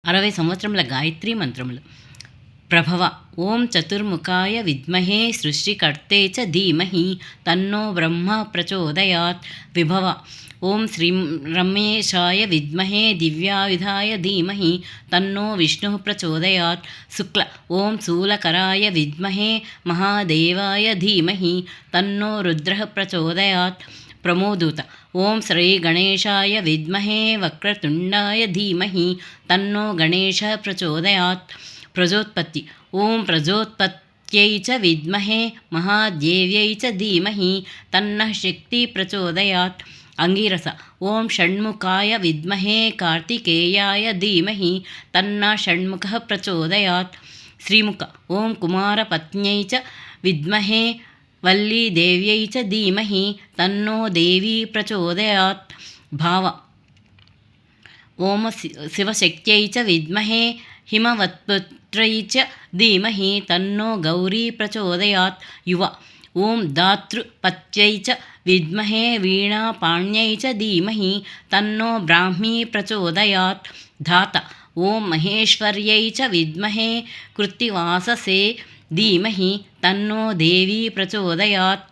60 సంవత్సరముల గాయత్రీ మంత్రములు. ప్రభవ. ఓం చతుర్ముఖాయ విద్మహే సృష్టికర్తే చ ధీమహి తన్నో బ్రహ్మ ప్రచోదయాత్. విభవ. ఓం శ్రీ రమేశాయ విద్మహే దివ్యాయుధాయ ధీమహి తన్నో విష్ణు ప్రచోదయాత్. శుక్ల. ఓం శూలకరాయ విద్మహే మహాదేవాయ ధీమహి తన్నో రుద్ర ప్రచోదయాత్. ప్రమోదూత. ఓం శ్రీ గణేశాయ విద్మహే వక్రతుండాయ ధీమహి తన్నో గణేశ ప్రచోదయాత్. ప్రజోత్పత్తి. ఓం ప్రజోత్పత్త్యై చ విద్మహే మహాదేవ్యై చ ధీమహి తన్నః శక్తి ప్రచోదయాత్. అంగీరస. ఓం షణ్ముఖాయ విద్మహే కార్తికేయాయ ధీమహి తన్నః షణ్ముఖః ప్రచోదయాత్. శ్రీముఖ. ఓం కుమారపత్న్యై చ విద్మహే వల్లీదేవ్యై చ ధీమహి తన్నో దేవీ ప్రచోదయాత్. భావ. ఓం శివశక్త్యై చ విద్మహే హిమవత్పుత్ర్యై చ ధీమహి తన్నో గౌరీ ప్రచోదయాత్. యువ. ఓం దాతృపత్యై చ విద్మహే వీణాపాణ్యై చ ధీమహి తన్నో బ్రాహ్మీ ప్రచోదయాత్. ధాత. ఓం మహేశ్వర్యై చ విద్మహే కృత్తివాససే ధీమహి తన్నో దేవీ ప్రచోదయాత్.